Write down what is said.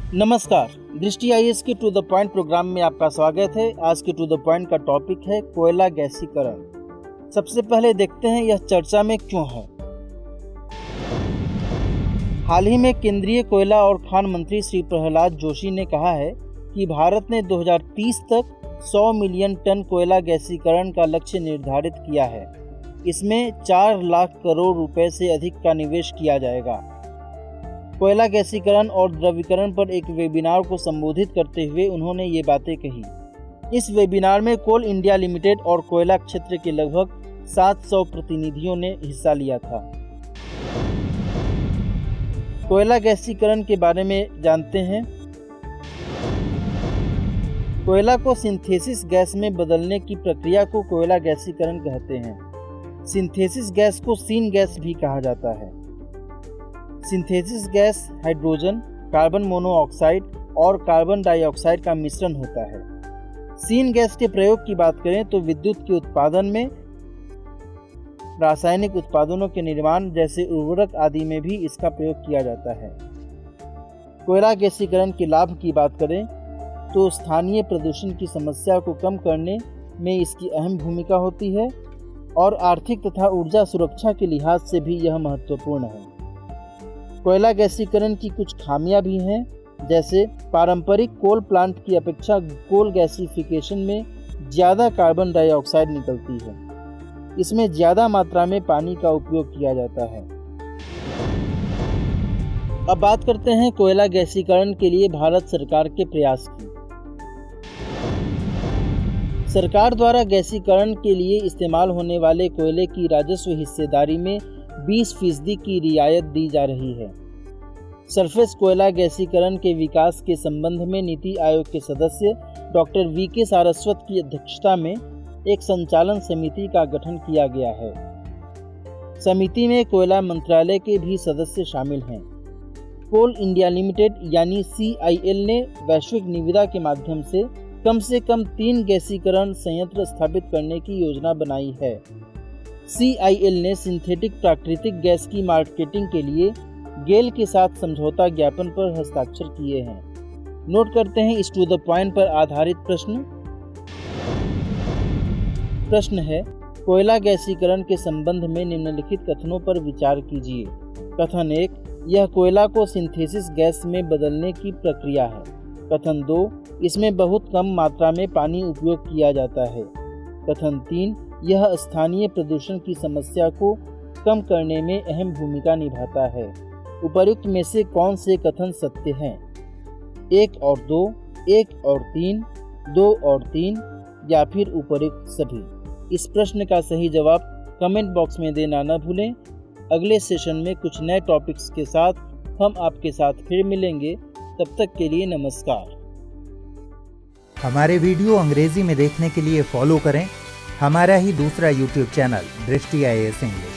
नमस्कार, दृष्टि आईएएस के टू द पॉइंट प्रोग्राम में आपका स्वागत है। आज के टू द पॉइंट का टॉपिक है कोयला गैसीकरण। सबसे पहले देखते हैं यह चर्चा में क्यों है। हाल ही में केंद्रीय कोयला और खान मंत्री श्री प्रहलाद जोशी ने कहा है कि भारत ने 2030 तक 100 मिलियन टन कोयला गैसीकरण का लक्ष्य निर्धारित किया है। इसमें 4 लाख करोड़ रुपए से अधिक का निवेश किया जाएगा। कोयला गैसीकरण और द्रवीकरण पर एक वेबिनार को संबोधित करते हुए उन्होंने ये बातें कही। इस वेबिनार में कोल इंडिया लिमिटेड और कोयला क्षेत्र के लगभग 700 प्रतिनिधियों ने हिस्सा लिया था। कोयला गैसीकरण के बारे में जानते हैं। कोयला को सिंथेसिस गैस में बदलने की प्रक्रिया को कोयला गैसीकरण कहते हैं। सिंथेसिस गैस को सीन गैस भी कहा जाता है। Synthesis gas hydrogen, carbon monoxide और कार्बन डाइऑक्साइड का मिश्रण होता है। सीन गैस के प्रयोग की बात करें तो विद्युत के उत्पादन में, रासायनिक उत्पादनों के निर्माण जैसे उर्वरक आदि में भी इसका प्रयोग किया जाता है। कोयला गैसीकरण के लाभ की बात करें तो स्थानीय प्रदूषण की समस्या को कम करने में इसकी अहम भूमिका होती है और आर्थिक तथा ऊर्जा सुरक्षा के लिहाज से भी यह महत्वपूर्ण है। कोयला गैसीकरण की कुछ खामियां भी हैं, जैसे पारंपरिक कोल प्लांट की अपेक्षा कोल गैसीफिकेशन में ज़्यादा कार्बन डाइऑक्साइड निकलती है। इसमें ज़्यादा मात्रा में पानी का उपयोग किया जाता है। अब बात करते हैं कोयला गैसीकरण के लिए भारत सरकार के प्रयास की। सरकार द्वारा गैसीकरण के लिए इस्तेमाल होने वाले कोयले की राजस्व हिस्सेदारी में 20% की रियायत दी जा रही है। सरफेस कोयला गैसीकरण के विकास के संबंध में नीति आयोग के सदस्य डॉक्टर वीके सारस्वत की अध्यक्षता में एक संचालन समिति का गठन किया गया है। समिति में कोयला मंत्रालय के भी सदस्य शामिल हैं। कोल इंडिया लिमिटेड यानी CIL ने वैश्विक निविदा के माध्यम से कम 3 गैसीकरण संयंत्र स्थापित करने की योजना बनाई है। CIL ने सिंथेटिक प्राकृतिक गैस की मार्केटिंग के लिए गेल के साथ समझौता ज्ञापन पर हस्ताक्षर किए हैं। नोट करते हैं इस टू द पॉइंट पर आधारित प्रश्न है, कोयला गैसीकरण के संबंध में निम्नलिखित कथनों पर विचार कीजिए। कथन 1, यह कोयला को सिंथेसिस गैस में बदलने की प्रक्रिया है। कथन 2, इसमें बहुत कम मात्रा में पानी उपयोग किया जाता है। कथन 3, यह स्थानीय प्रदूषण की समस्या को कम करने में अहम भूमिका निभाता है। उपर्युक्त में से कौन से कथन सत्य हैं? 1 और 2, 1 और 3, 2 और 3 या फिर उपर्युक्त सभी? इस प्रश्न का सही जवाब कमेंट बॉक्स में देना न भूलें। अगले सेशन में कुछ नए टॉपिक्स के साथ हम आपके साथ फिर मिलेंगे। तब तक के लिए नमस्कार। हमारे वीडियो अंग्रेजी में देखने के लिए फॉलो करें हमारा ही दूसरा YouTube चैनल दृष्टि IAS इंग्लिश।